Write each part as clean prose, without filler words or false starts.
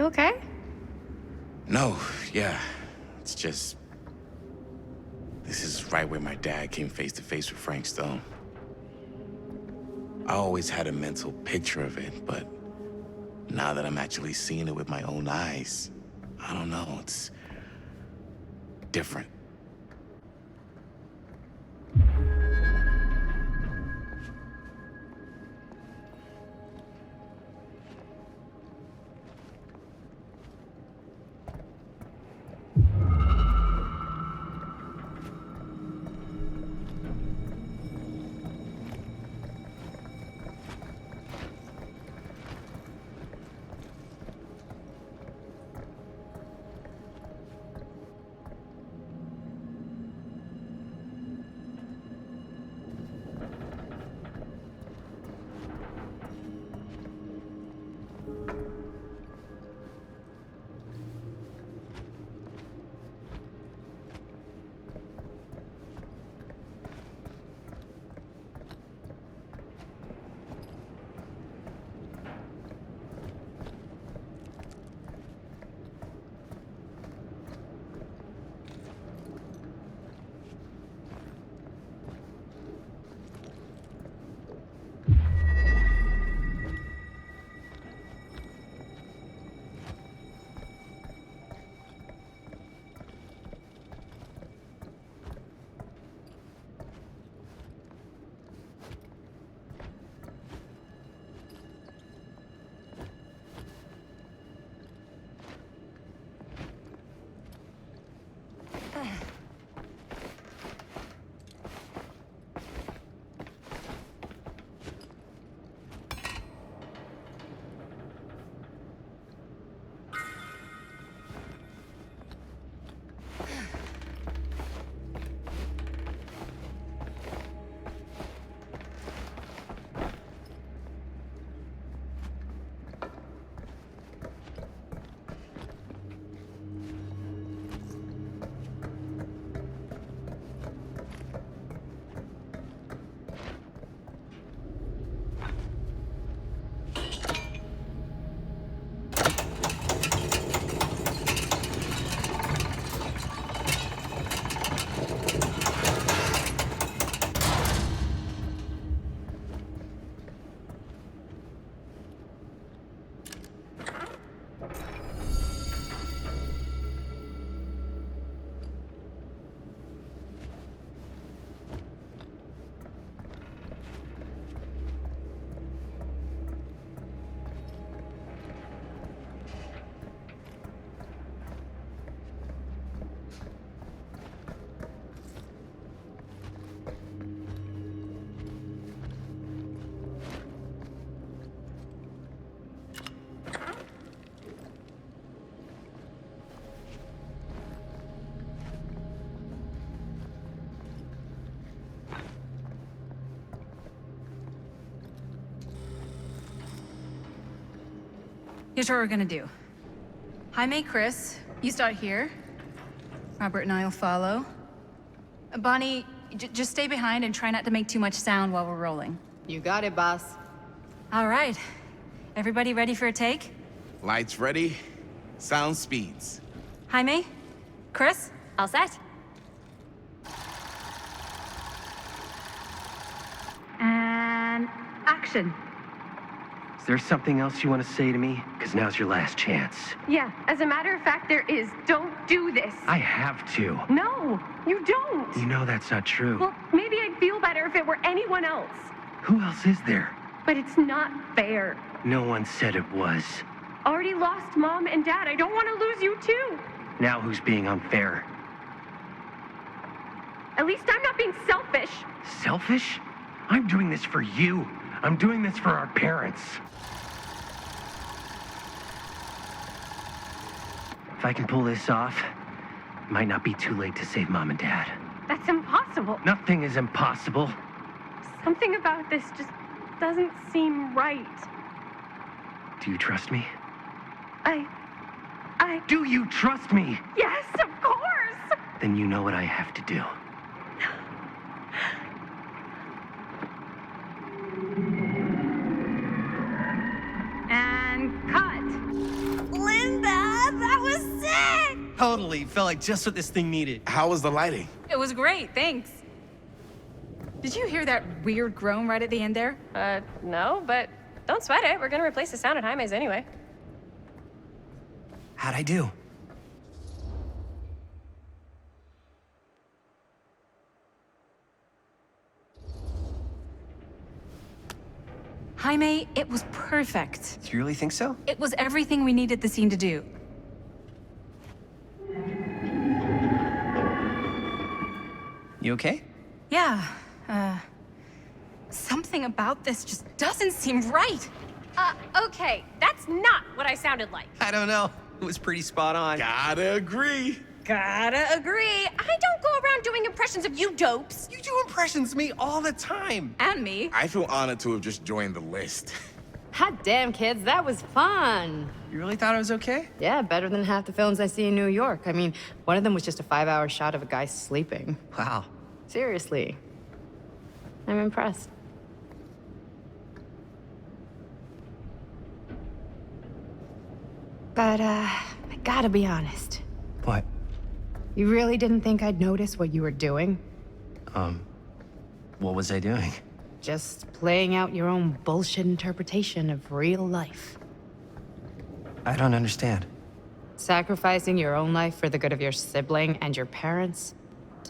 You okay? No, yeah. It's just... This is right where my dad came face to face with Frank Stone. I always had a mental picture of it, but now that I'm actually seeing it with my own eyes, I don't know, it's different. Here's what we're gonna do. Jaime, Chris, you start here. Robert and I will follow. Bonnie, just stay behind and try not to make too much sound while we're rolling. You got it, boss. All right. Everybody ready for a take? Lights ready, sound speeds. Jaime? Chris? All set? And action. Is there something else you want to say to me? Because now's your last chance. Yeah, as a matter of fact, there is. Don't do this. I have to. No, you don't. You know that's not true. Well, maybe I'd feel better if it were anyone else. Who else is there? But it's not fair. No one said it was. Already lost Mom and Dad. I don't want to lose you too. Now who's being unfair? At least I'm not being selfish. Selfish? I'm doing this for you. I'm doing this for our parents. If I can pull this off, it might not be too late to save Mom and Dad. That's impossible. Nothing is impossible. Something about this just doesn't seem right. Do you trust me? I... Do you trust me? Yes, of course! Then you know what I have to do. And cut. Lindsay! Totally. Felt like just what this thing needed. How was the lighting? It was great, thanks. Did you hear that weird groan right at the end there? No, but don't sweat it. We're gonna replace the sound at Jaime's anyway. How'd I do? Jaime, it was perfect. Do you really think so? It was everything we needed the scene to do. You okay? Yeah, something about this just doesn't seem right. Okay, that's not what I sounded like. I don't know. It was pretty spot on. Gotta agree. Gotta agree. I don't go around doing impressions of you dopes. You do impressions of me all the time. And me. I feel honored to have just joined the list. Hot damn, kids, that was fun. You really thought I was okay? Yeah, better than half the films I see in New York. I mean, one of them was just a 5-hour shot of a guy sleeping. Wow. Seriously. I'm impressed. But, I gotta be honest. What? You really didn't think I'd notice what you were doing? What was I doing? Just playing out your own bullshit interpretation of real life. I don't understand. Sacrificing your own life for the good of your sibling and your parents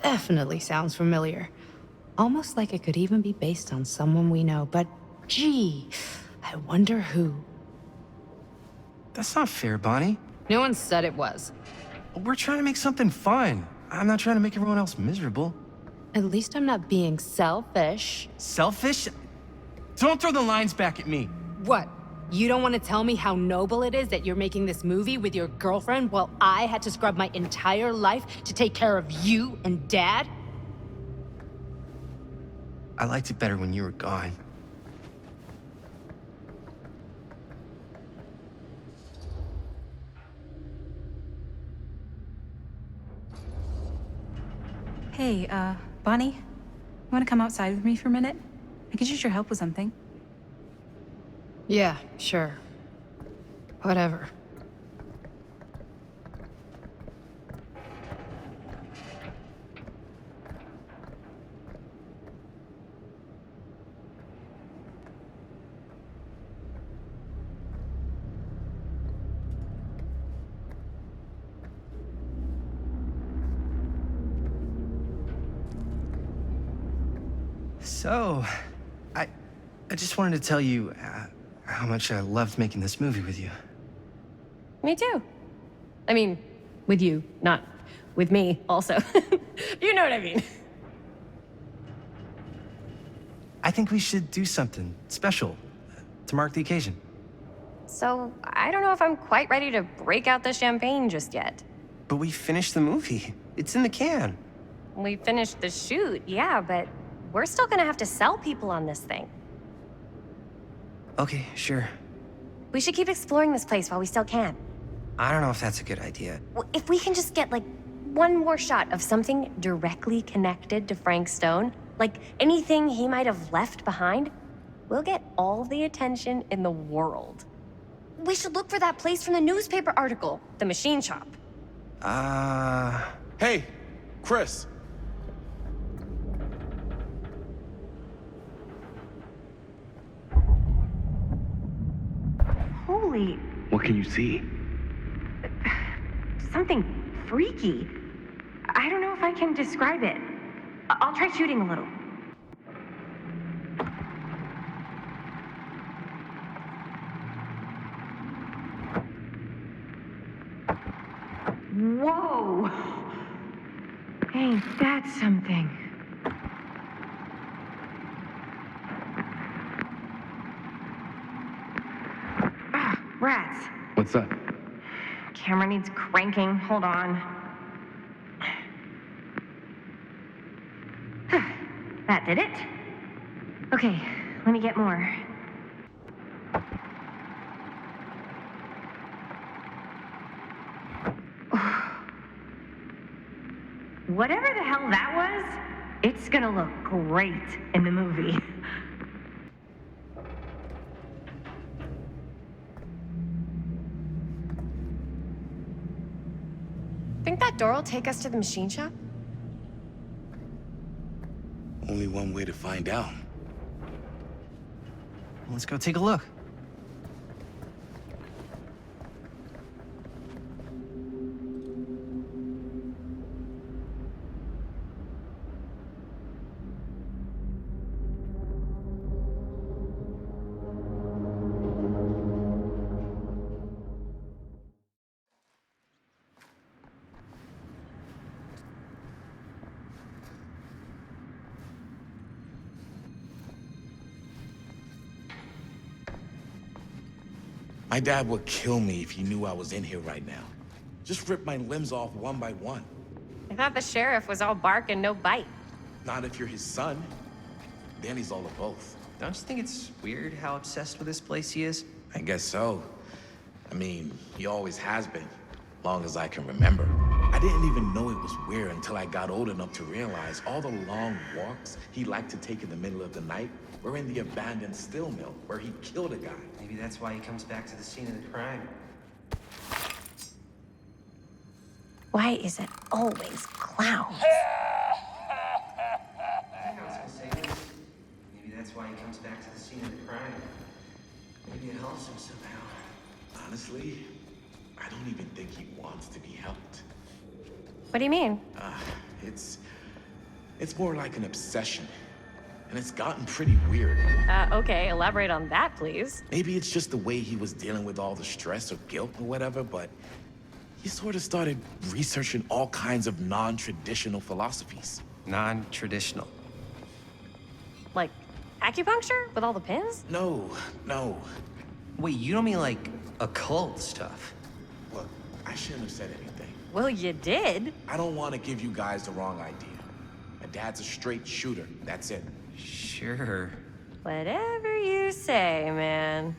definitely sounds familiar. Almost like it could even be based on someone we know, but gee, I wonder who. That's not fair, Bonnie. No one said it was. We're trying to make something fun. I'm not trying to make everyone else miserable. At least I'm not being selfish. Selfish? Don't throw the lines back at me. What? You don't want to tell me how noble it is that you're making this movie with your girlfriend while I had to scrub my entire life to take care of you and Dad? I liked it better when you were gone. Hey, Bonnie, you wanna come outside with me for a minute? I could use your help with something. Yeah, sure. Whatever. So, I just wanted to tell you how much I loved making this movie with you. Me too. I mean, with you, not with me, also. You know what I mean. I think we should do something special to mark the occasion. So, I don't know if I'm quite ready to break out the champagne just yet. But we finished the movie. It's in the can. We finished the shoot, yeah, but we're still gonna have to sell people on this thing. Okay, sure. We should keep exploring this place while we still can. I don't know if that's a good idea. If we can just get, like, one more shot of something directly connected to Frank Stone, like anything he might have left behind, we'll get all the attention in the world. We should look for that place from the newspaper article, the machine shop. Hey, Chris. Holy, What can you see? something freaky. I don't know if I can describe it. I'll try shooting a little. Whoa! Ain't that something? Ah, rats. What's that? Camera needs cranking. Hold on. That did it. Okay, let me get more. Whatever the hell that was, it's gonna look great in the movie. door will take us to the machine shop? Only one way to find out. Let's go take a look. My dad would kill me if he knew I was in here right now. Just rip my limbs off one by one. I thought the sheriff was all bark and no bite. Not if you're his son. Danny's all of both. Don't you think it's weird how obsessed with this place he is? I guess so. I mean, he always has been, long as I can remember. I didn't even know it was weird until I got old enough to realize all the long walks he liked to take in the middle of the night were in the abandoned steel mill where he killed a guy. Maybe that's why he comes back to the scene of the crime. Why is it always clowns? Maybe that's why he comes back to the scene of the crime. Maybe it helps him somehow. Honestly, I don't even think he wants to be helped. What do you mean? It's more like an obsession. And it's gotten pretty weird. Okay, elaborate on that, please. Maybe it's just the way he was dealing with all the stress or guilt or whatever, but he sort of started researching all kinds of non-traditional philosophies. Non-traditional. Like acupuncture with all the pins? No. Wait, you don't mean like occult stuff? Look, I shouldn't have said anything. Well, you did. I don't want to give you guys the wrong idea. My dad's a straight shooter, that's it. Sure. Whatever you say, man.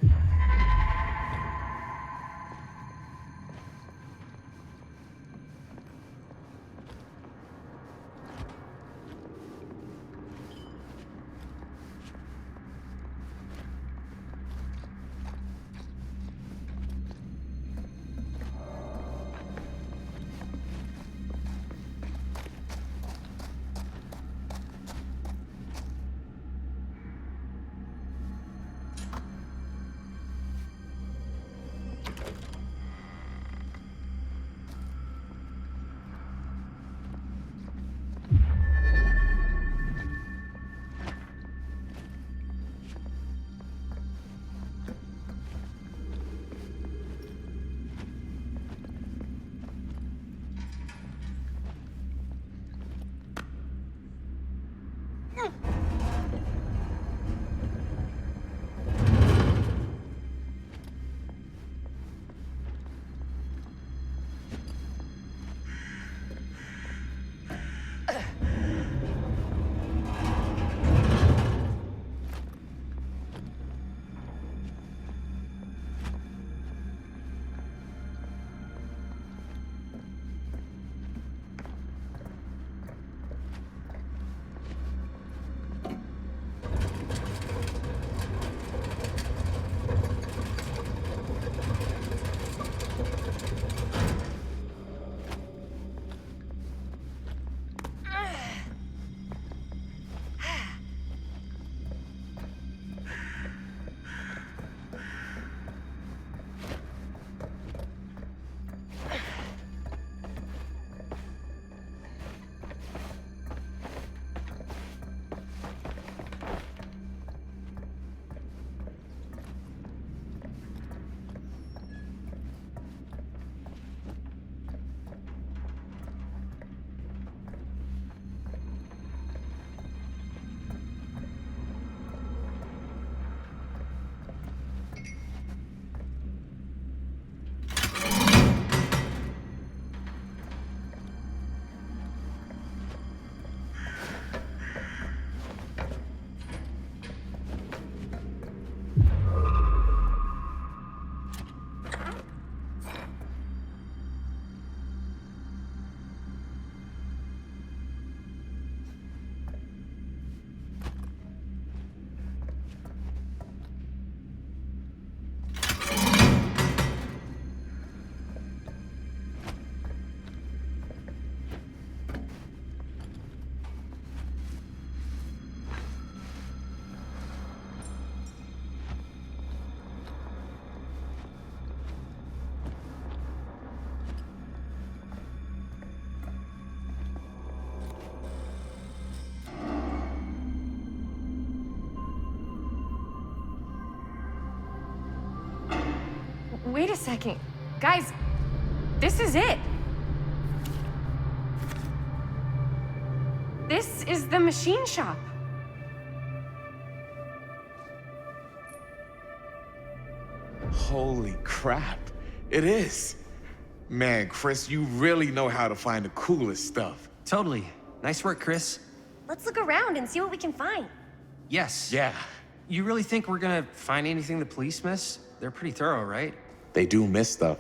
Wait a second. Guys, this is it. This is the machine shop. Holy crap. It is. Man, Chris, you really know how to find the coolest stuff. Totally. Nice work, Chris. Let's look around and see what we can find. Yes. Yeah, You really think we're gonna find anything the police miss? They're pretty thorough, right? they do miss stuff.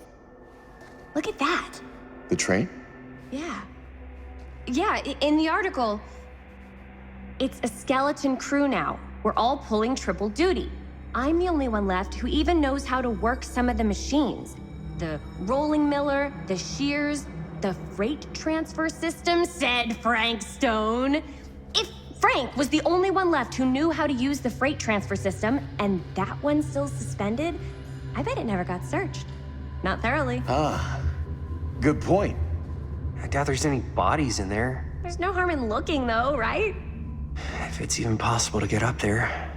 Look at that. The train? Yeah. Yeah, in the article, it's a skeleton crew now. We're all pulling triple duty. I'm the only one left who even knows how to work some of the machines. The rolling miller, the shears, the freight transfer system, said Frank Stone. If Frank was the only one left who knew how to use the freight transfer system, and that one's still suspended, I bet it never got searched. Not thoroughly. Good point. I doubt there's any bodies in there. There's no harm in looking, though, right? If it's even possible to get up there.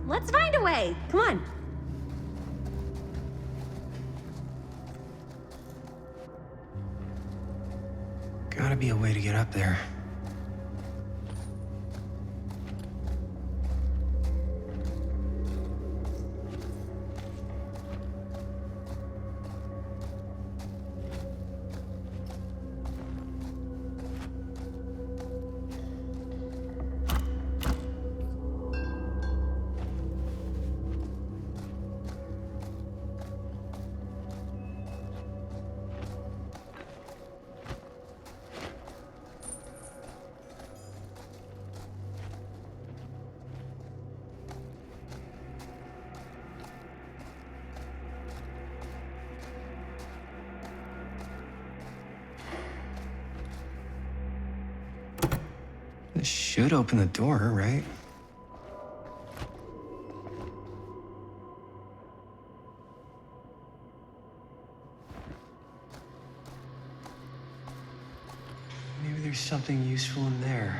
Let's find a way. Come on. Gotta be a way to get up there. This should open the door, right? Maybe there's something useful in there.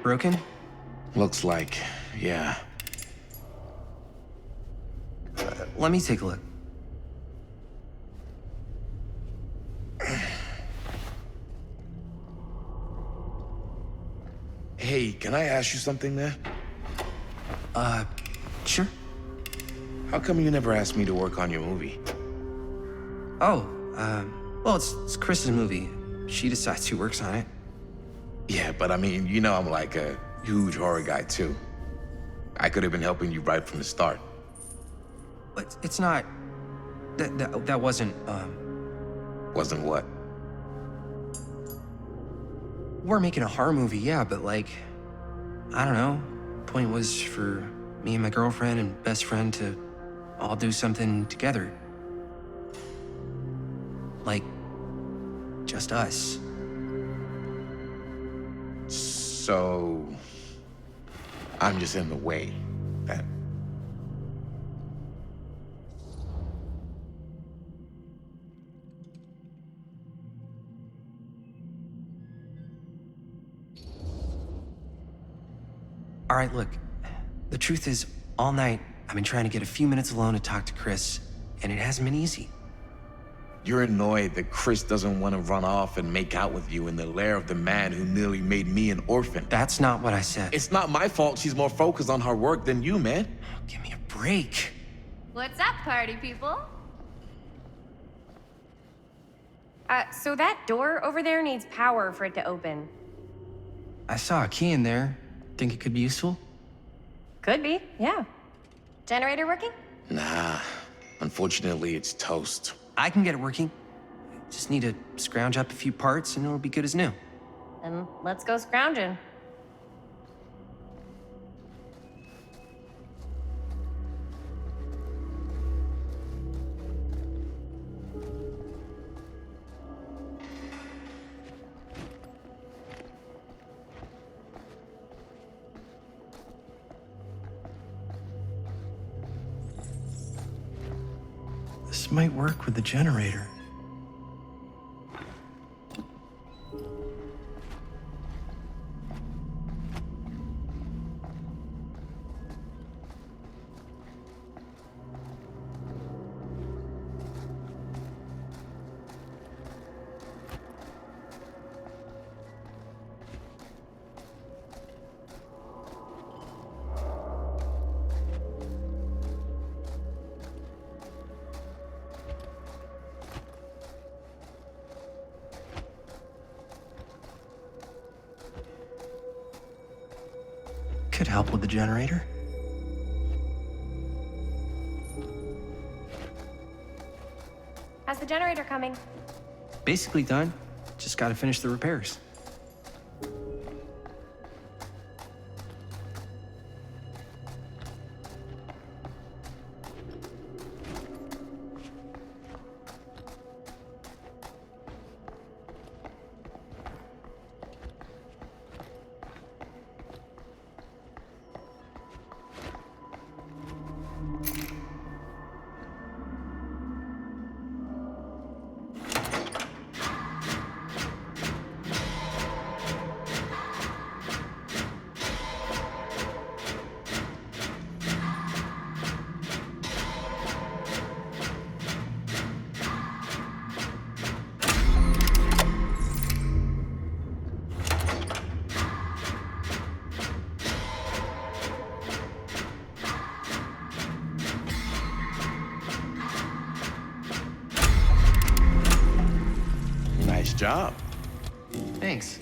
Broken? Looks like, yeah. Let me take a look. Hey, can I ask you something there? Sure. How come you never asked me to work on your movie? Oh, well, it's Chris's movie. She decides who works on it. Yeah, but I mean, you know I'm like a huge horror guy too. I could have been helping you right from the start. But it's not... That wasn't, Wasn't what? We're making a horror movie, yeah, but like... I don't know. Point was for me and my girlfriend and best friend to all do something together. Like... just us. So... I'm just in the way, then. All right, look. The truth is, all night, I've been trying to get a few minutes alone to talk to Chris, and it hasn't been easy. You're annoyed that Chris doesn't want to run off and make out with you in the lair of the man who nearly made me an orphan. That's not what I said. It's not my fault she's more focused on her work than you, man. Oh, give me a break. What's up, party people? So that door over there needs power for it to open. I saw a key in there. Think it could be useful? Could be, yeah. Generator working? Nah, unfortunately it's toast. I can get it working. Just need to scrounge up a few parts and it'll be good as new. then let's go scrounging. This might work with the generator. Could help with the generator. How's the generator coming? Basically done. Just gotta finish the repairs. Nice job. Thanks.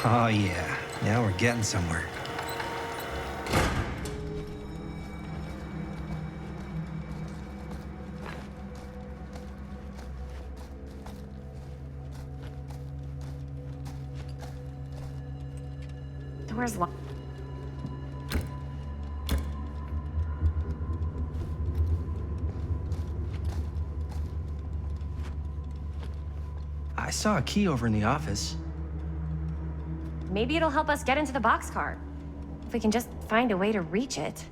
Oh yeah, now we're getting somewhere. Door's locked. I saw a key over in the office. Maybe it'll help us get into the boxcar. If we can just find a way to reach it.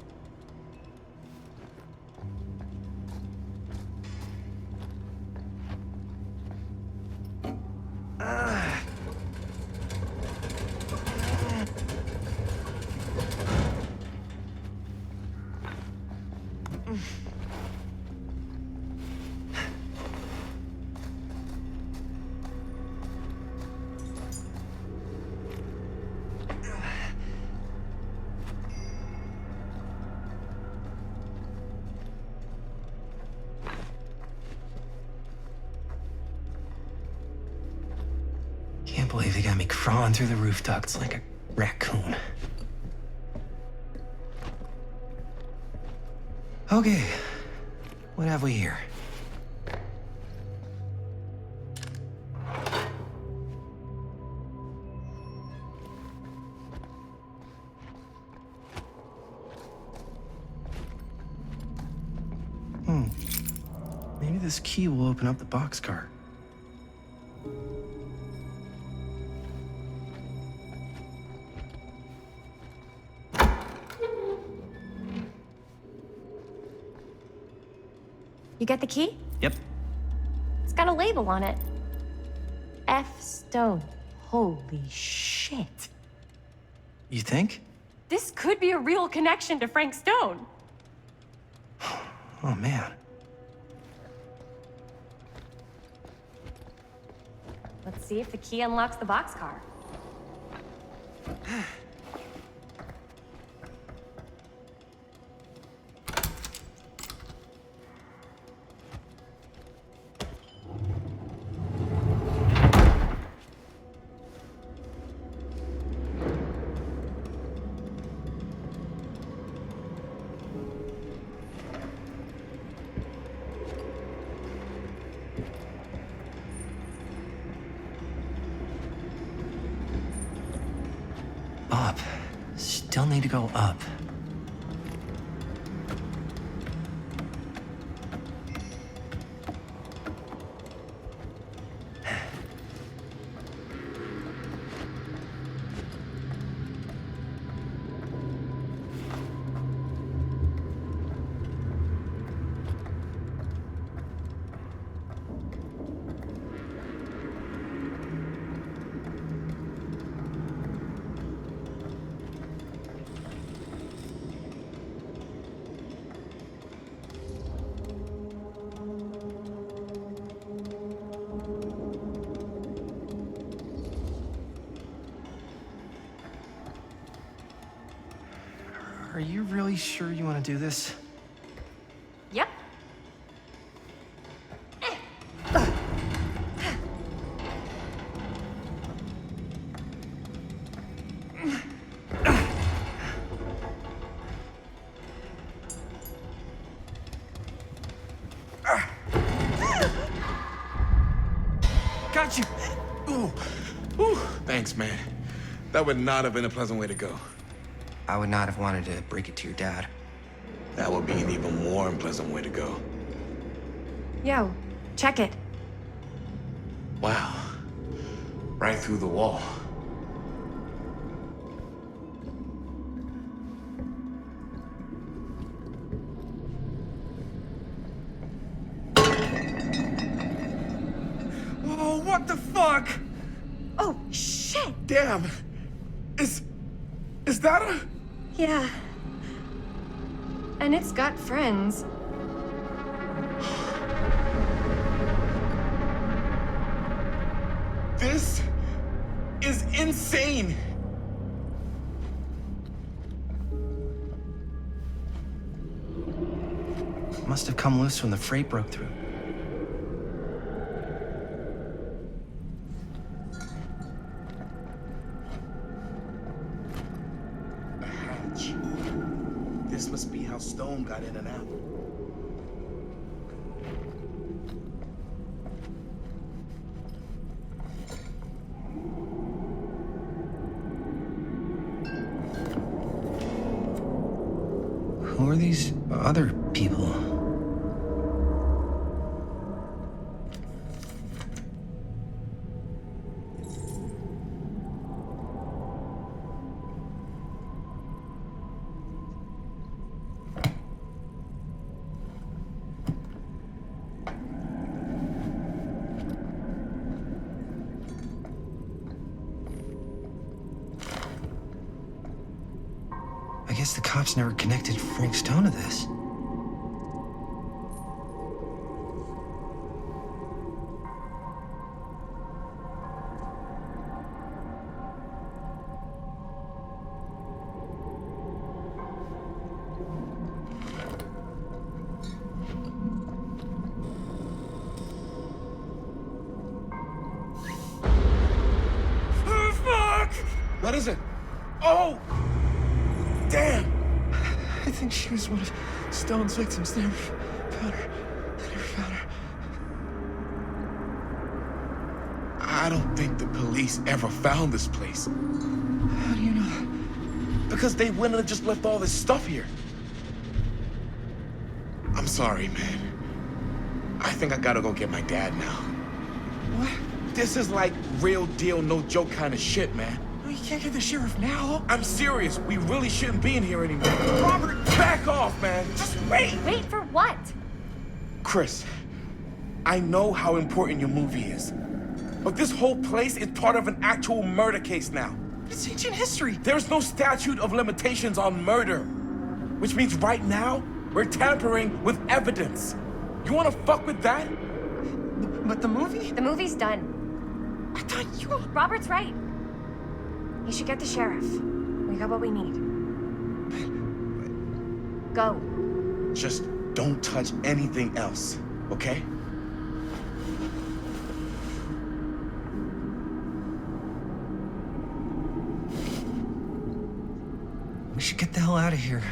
Can't believe they got me crawling through the roof ducts like a raccoon. Okay, what have we here? Maybe this key will open up the boxcar. You get the key? Yep. It's got a label on it. F. Stone. Holy shit. You think? This could be a real connection to Frank Stone. Oh man. Let's see if the key unlocks the boxcar. Up. Still need to go up. Are you really sure you want to do this? Yep. Got you! Ooh. Ooh. Thanks, man. That would not have been a pleasant way to go. I would not have wanted to break it to your dad. That would be an even more unpleasant way to go. Yo, check it. Wow. Right through the wall. Whoa, what the fuck? Oh, shit! Damn. Is that a... Yeah. And it's got friends. This is insane. Must have come loose when the freight broke through. A hatch. This must be how Stone got in and out. Who are these other people? I guess the cops never connected Frank Stone to this. Oh, fuck! What is it? Oh! Damn! I think she was one of Stone's victims. They never found her. They never found her. I don't think the police ever found this place. How do you know? Because they wouldn't have just left all this stuff here. I'm sorry, man. I think I gotta go get my dad now. What? This is like real deal, no joke kind of shit, man. You can't get the sheriff now. I'm serious. We really shouldn't be in here anymore. Robert, back off, man. Just wait. Wait for what? Chris, I know how important your movie is. But this whole place is part of an actual murder case now. It's ancient history. There's no statute of limitations on murder. Which means right now, we're tampering with evidence. You wanna fuck with that? But the movie? The movie's done. I thought you... Robert's right. You should get the sheriff. We got what we need. Go. Just don't touch anything else, okay? We should get the hell out of here.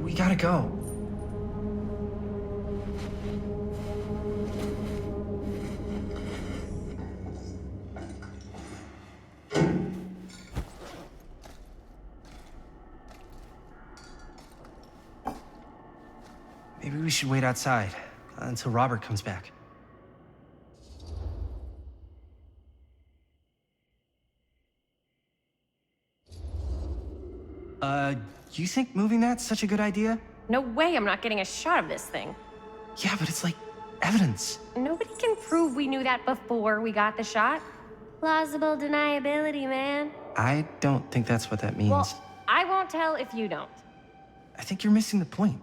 We gotta go. Maybe we should wait outside until Robert comes back. You think moving that's such a good idea? No way I'm not getting a shot of this thing. Yeah, but it's like evidence. Nobody can prove we knew that before we got the shot. Plausible deniability, man. I don't think that's what that means. Well, I won't tell if you don't. I think you're missing the point.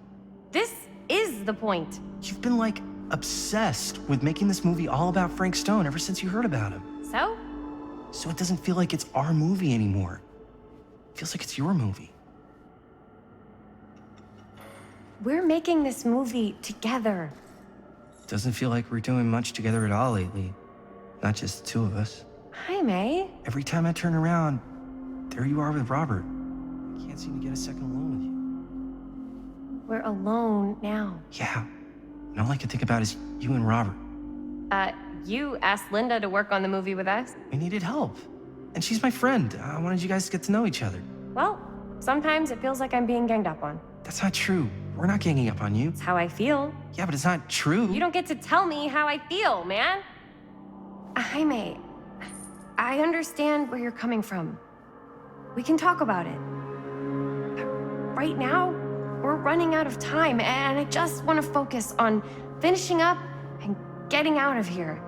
This is the point. You've been, like, obsessed with making this movie all about Frank Stone ever since you heard about him. So? So it doesn't feel like it's our movie anymore. It feels like it's your movie. We're making this movie together. Doesn't feel like we're doing much together at all lately. Not just the two of us. Hi, May. Every time I turn around, there you are with Robert. I can't seem to get a second alone with you. We're alone now. Yeah. And all I can think about is you and Robert. You asked Linda to work on the movie with us? We needed help. And she's my friend. I wanted you guys to get to know each other. Well, sometimes it feels like I'm being ganged up on. That's not true. We're not ganging up on you. It's how I feel. Yeah, but it's not true. You don't get to tell me how I feel, man. Jaime, I understand where you're coming from. We can talk about it. But right now, we're running out of time, and I just want to focus on finishing up and getting out of here.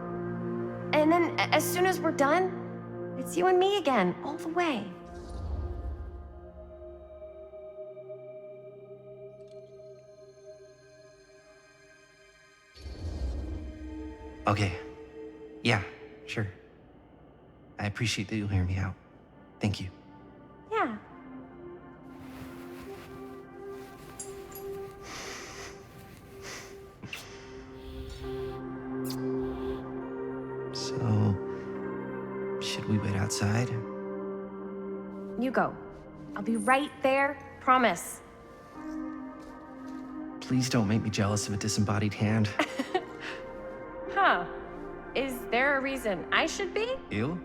And then, as soon as we're done, it's you and me again, all the way. Okay. Yeah, sure. I appreciate that you'll hear me out. Thank you. Yeah. So, should we wait outside? You go. I'll be right there, promise. Please don't make me jealous of a disembodied hand. Huh. Is there a reason I should be? You?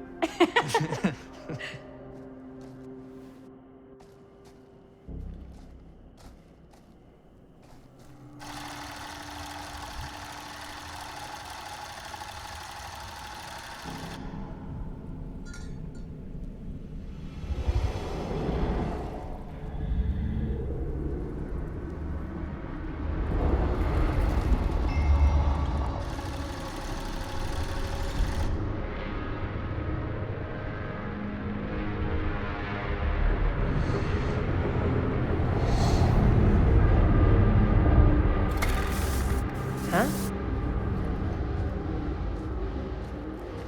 Huh?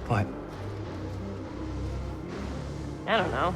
What? I don't know.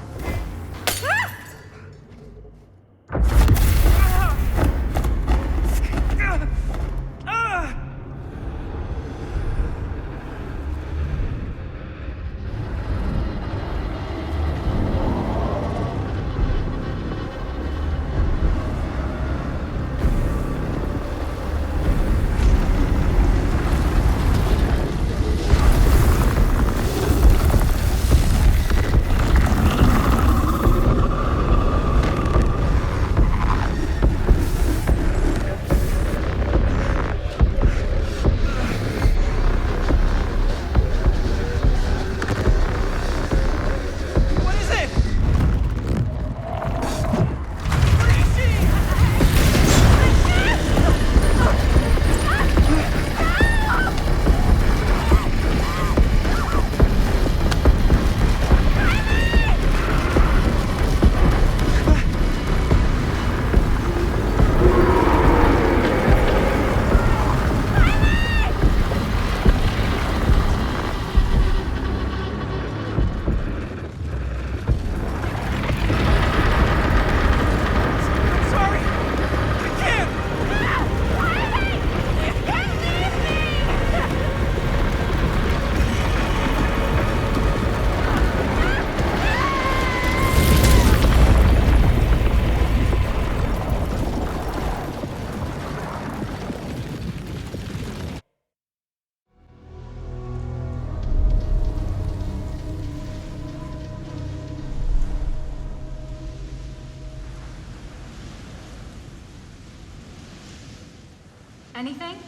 Anything?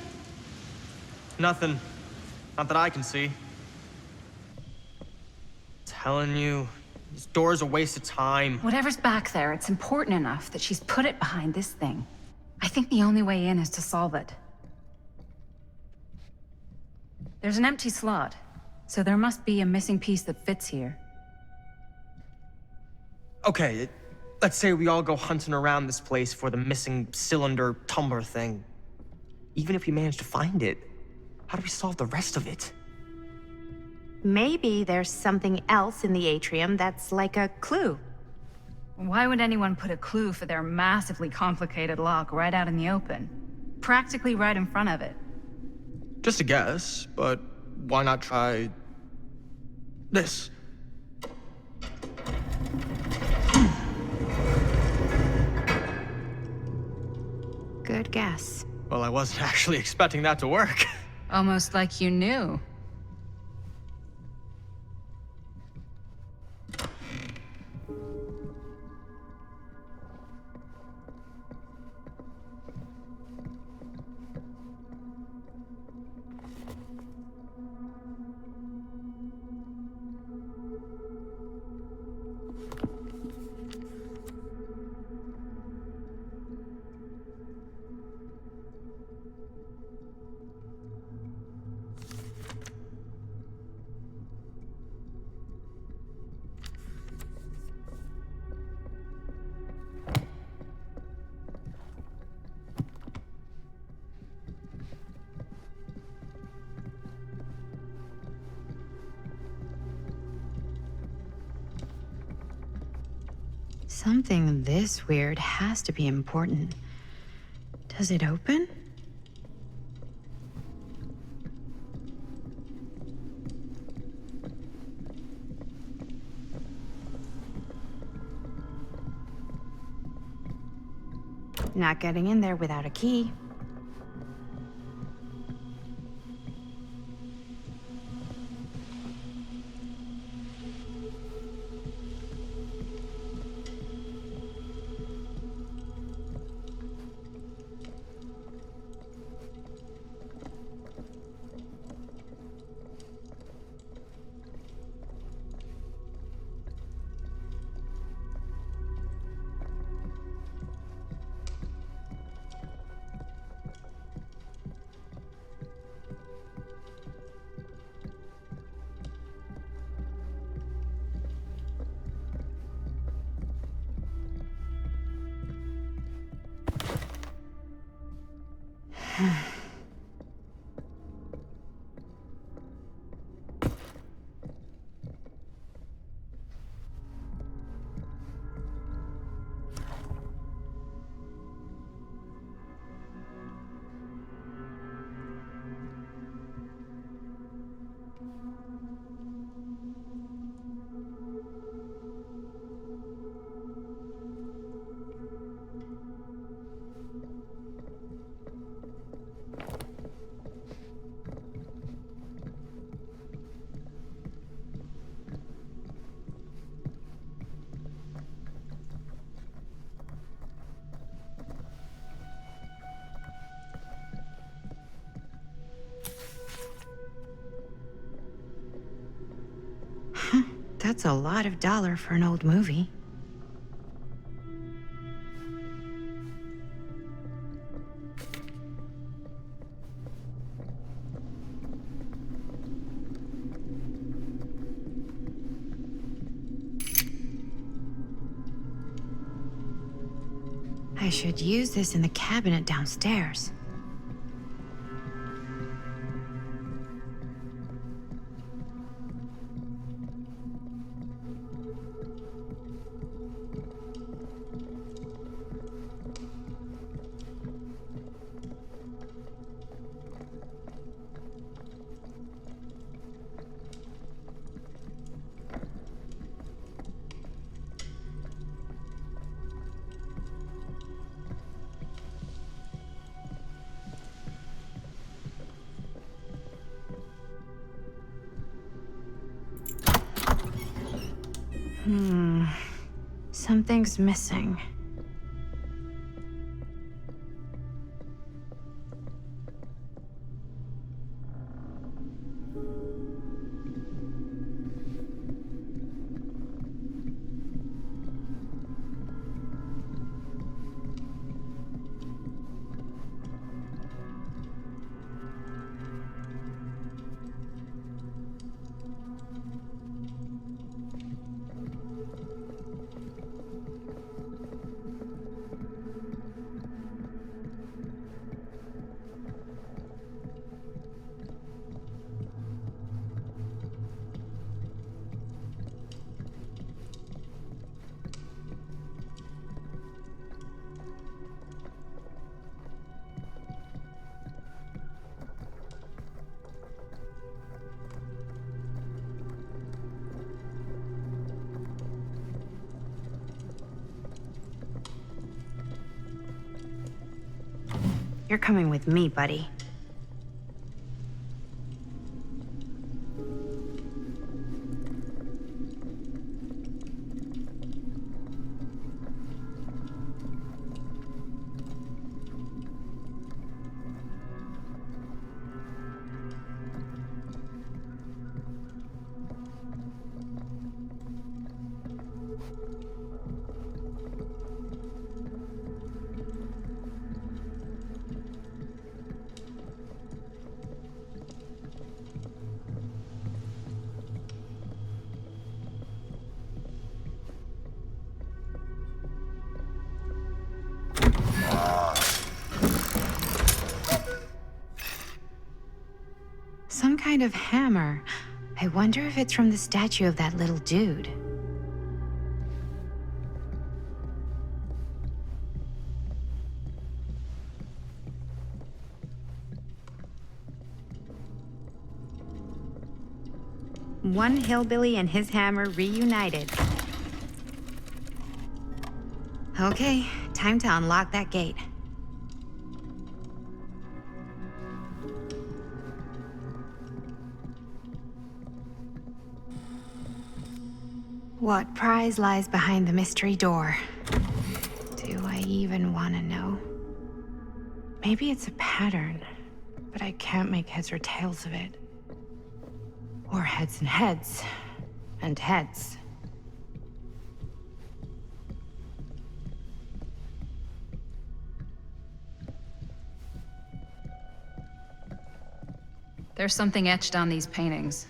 Nothing. Not that I can see. Telling you, this door's a waste of time. Whatever's back there, it's important enough that she's put it behind this thing. I think the only way in is to solve it. There's an empty slot, so there must be a missing piece that fits here. Okay, let's say we all go hunting around this place for the missing cylinder tumbler thing. Even if we manage to find it, how do we solve the rest of it? Maybe there's something else in the atrium that's like a clue. Why would anyone put a clue for their massively complicated lock right out in the open? Practically right in front of it. Just a guess, but why not try this? Good guess. Well, I wasn't actually expecting that to work. Almost like you knew. Something this weird has to be important. Does it open? Not getting in there without a key. That's a lot of dollar for an old movie. I should use this in the cabinet downstairs. Something's missing. You're coming with me, buddy. Some kind of hammer. I wonder if it's from the statue of that little dude. One hillbilly and his hammer reunited. Okay, time to unlock that gate. What prize lies behind the mystery door? Do I even want to know? Maybe it's a pattern, but I can't make heads or tails of it. Or heads and heads, and heads. There's something etched on these paintings.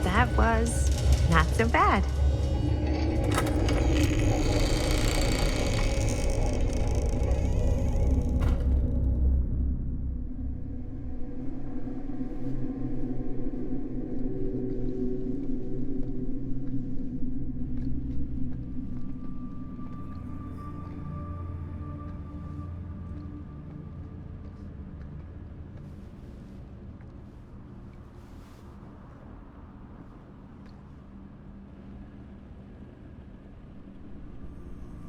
That was not so bad.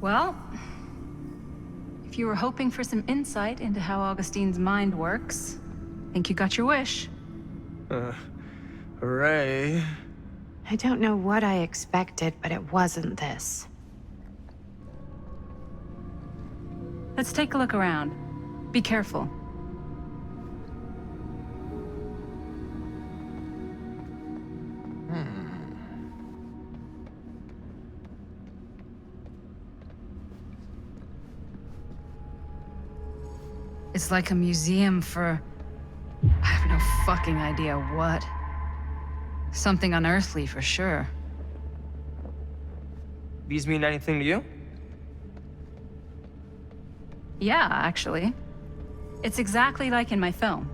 Well, if you were hoping for some insight into how Augustine's mind works, I think you got your wish. Hooray. I don't know what I expected, but it wasn't this. Let's take a look around. Be careful. It's like a museum for... I have no fucking idea what. Something unearthly for sure. These mean anything to you? Yeah, actually. It's exactly like in my film,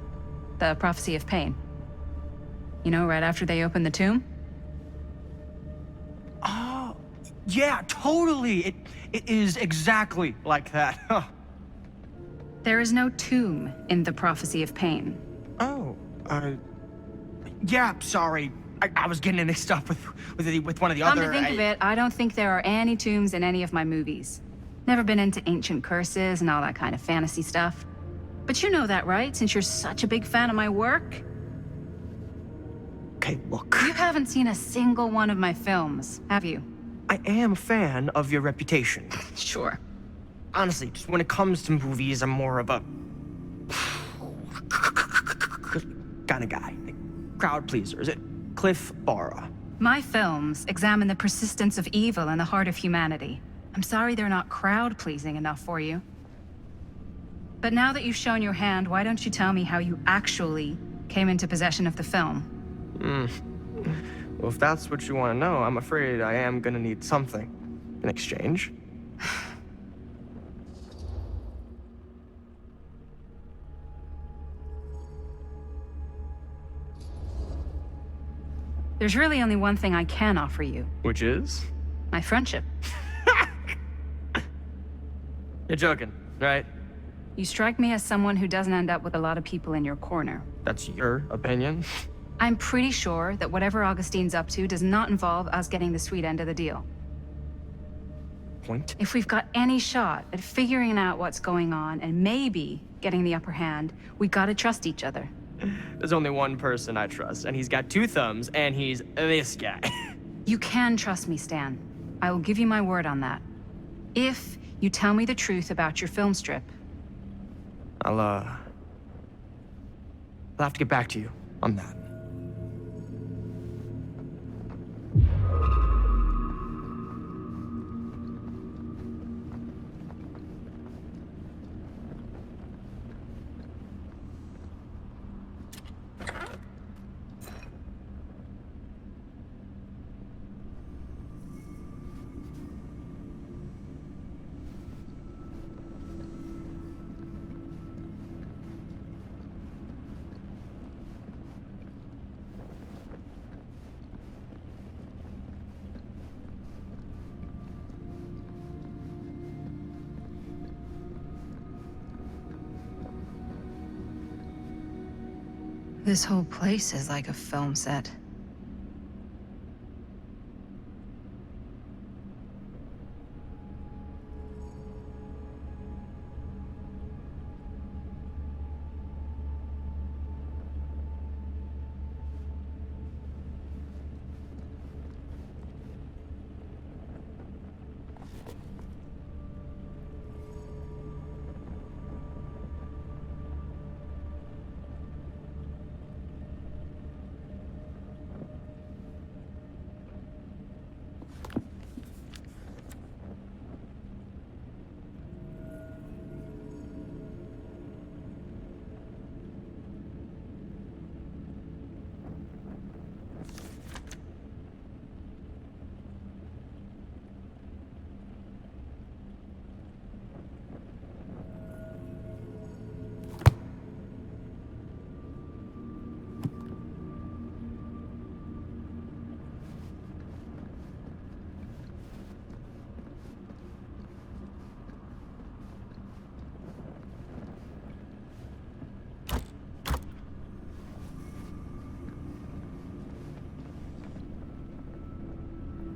The Prophecy of Pain. You know, right after they open the tomb? Oh, yeah, totally. It is exactly like that. Huh. There is no tomb in The Prophecy of Pain. Oh, yeah, sorry. I was getting mixed up with one of the Come other... to think of it, I don't think there are any tombs in any of my movies. Never been into ancient curses and all that kind of fantasy stuff. But you know that, right? Since you're such a big fan of my work? Okay, look. You haven't seen a single one of my films, have you? I am a fan of your reputation. Sure. Honestly, just when it comes to movies, I'm more of a... kind of guy. Like, crowd pleaser. Is it Cliff Barra? My films examine the persistence of evil in the heart of humanity. I'm sorry they're not crowd-pleasing enough for you. But now that you've shown your hand, why don't you tell me how you actually came into possession of the film? Well, if that's what you want to know, I'm afraid I am gonna need something in exchange. There's really only one thing I can offer you. Which is? My friendship. You're joking, right? You strike me as someone who doesn't end up with a lot of people in your corner. That's your opinion? I'm pretty sure that whatever Augustine's up to does not involve us getting the sweet end of the deal. Point? If we've got any shot at figuring out what's going on and maybe getting the upper hand, we gotta trust each other. There's only one person I trust, and he's got 2 thumbs, and he's this guy. You can trust me, Stan. I will give you my word on that. If you tell me the truth about your film strip. I'll have to get back to you on that. This whole place is like a film set.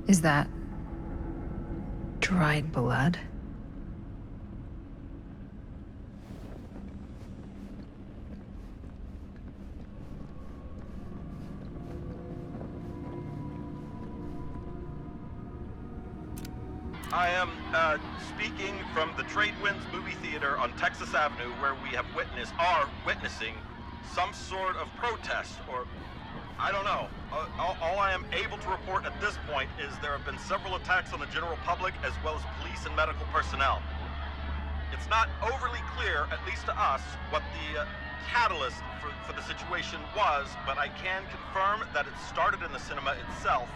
Is that dried blood? I am speaking from the Trade Winds movie theater on Texas Avenue, where we are witnessing some sort of protest, or I don't know. All I am able to report at this point is there have been several attacks on the general public as well as police and medical personnel. It's not overly clear, at least to us, what the catalyst for the situation was, but I can confirm that it started in the cinema itself.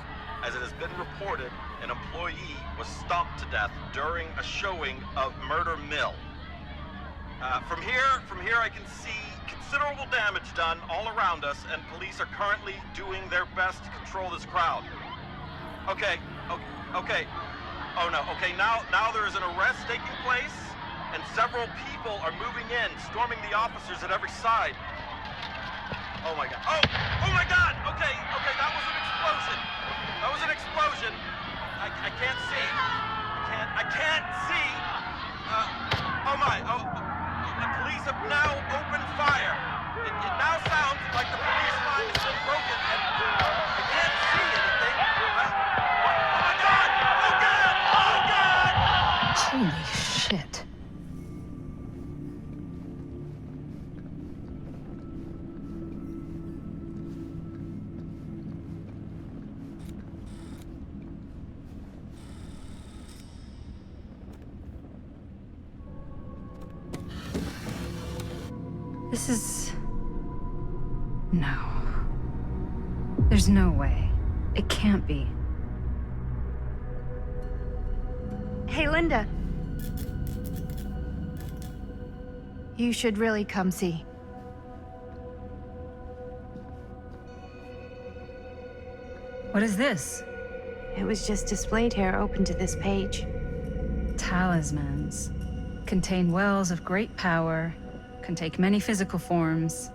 As it has been reported, an employee was stomped to death during a showing of Murder Mill. From here I can see considerable damage done all around us, and police are currently doing their best to control this crowd. Okay. Oh no, okay, now there is an arrest taking place, and several people are moving in, storming the officers at every side. Oh my god. Oh my god! Okay, that was an explosion. That was an explosion. I can't see. I can't see. The police have now opened fire. It now sounds like the police line has been broken, and I can't see anything. Oh my god! Oh god! Holy shit. No. There's no way. It can't be. Hey, Linda. You should really come see. What is this? It was just displayed here, open to this page. Talismans. Contain wells of great power, can take many physical forms,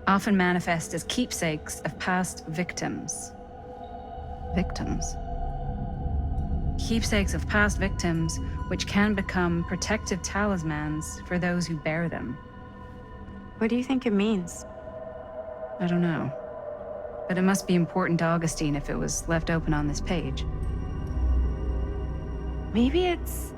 often manifest as keepsakes of past victims. Victims? Keepsakes of past victims, which can become protective talismans for those who bear them. What do you think it means? I don't know. But it must be important to Augustine if it was left open on this page. Maybe it's...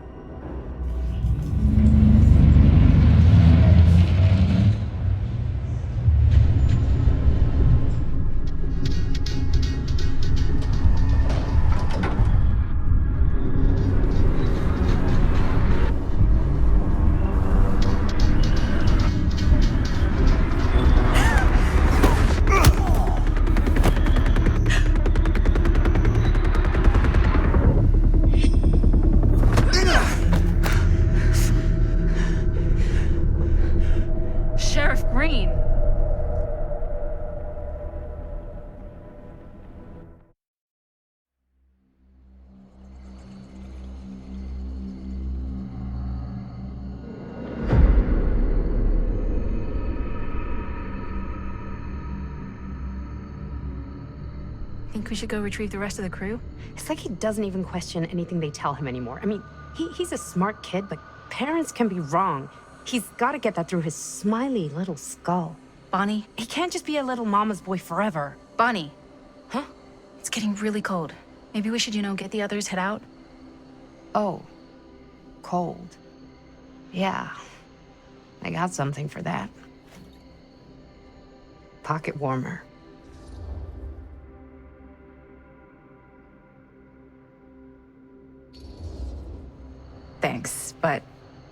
Sheriff Green! Think we should go retrieve the rest of the crew? It's like he doesn't even question anything they tell him anymore. I mean, he's a smart kid, but parents can be wrong. He's got to get that through his smiley little skull. Bonnie? He can't just be a little mama's boy forever. Bonnie! Huh? It's getting really cold. Maybe we should, get the others, head out? Oh. Cold. Yeah. I got something for that. Pocket warmer. Thanks, but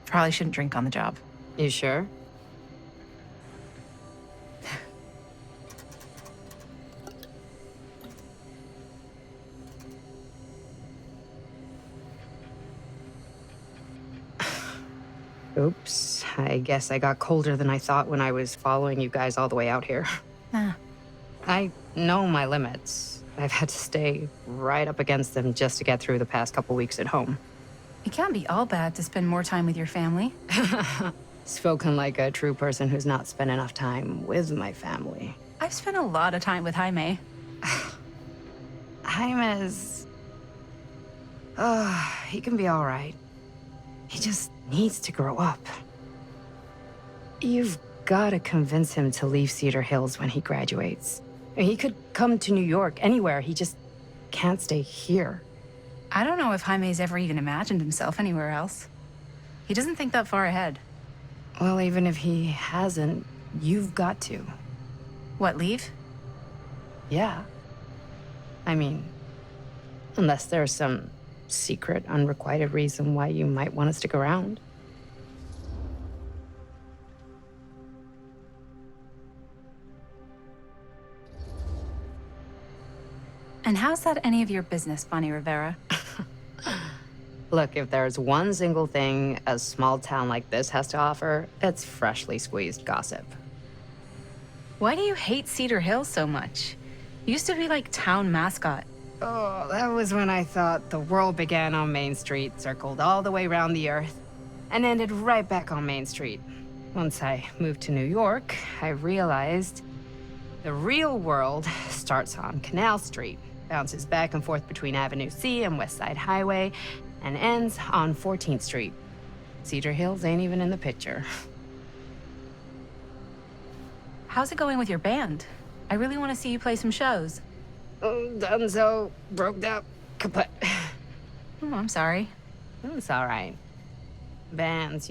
probably shouldn't drink on the job. You sure? Oops. I guess I got colder than I thought when I was following you guys all the way out here. Ah. I know my limits. I've had to stay right up against them just to get through the past couple weeks at home. It can't be all bad to spend more time with your family. Spoken like a true person who's not spent enough time with my family. I've spent a lot of time with Jaime. Jaime's... he can be all right. He just needs to grow up. You've got to convince him to leave Cedar Hills when he graduates. He could come to New York, anywhere. He just can't stay here. I don't know if Jaime's ever even imagined himself anywhere else. He doesn't think that far ahead. Well, even if he hasn't, you've got to. What, leave? Yeah. I mean, unless there's some secret, unrequited reason why you might want to stick around. And how's that any of your business, Bonnie Rivera? Look, if there's one single thing a small town like this has to offer, it's freshly squeezed gossip. Why do you hate Cedar Hills so much? You used to be like town mascot. Oh, that was when I thought the world began on Main Street, circled all the way around the earth, and ended right back on Main Street. Once I moved to New York, I realized the real world starts on Canal Street, bounces back and forth between Avenue C and West Side Highway, and ends on 14th Street. Cedar Hills ain't even in the picture. How's it going with your band? I really want to see you play some shows. Oh, done so, broke up, kaput. Oh, I'm sorry. It's all right. Bands,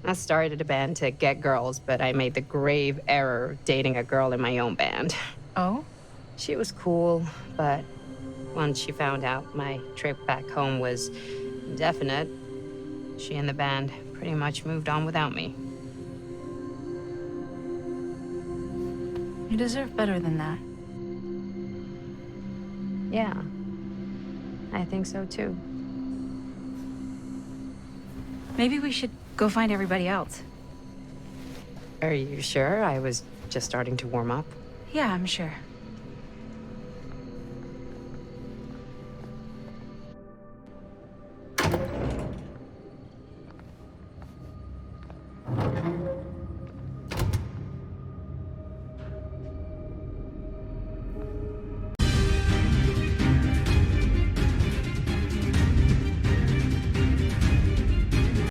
I started a band to get girls, but I made the grave error of dating a girl in my own band. Oh? She was cool, but once she found out my trip back home was indefinite, she and the band pretty much moved on without me. You deserve better than that. Yeah. I think so too. Maybe we should go find everybody else. Are you sure? I was just starting to warm up. Yeah, I'm sure.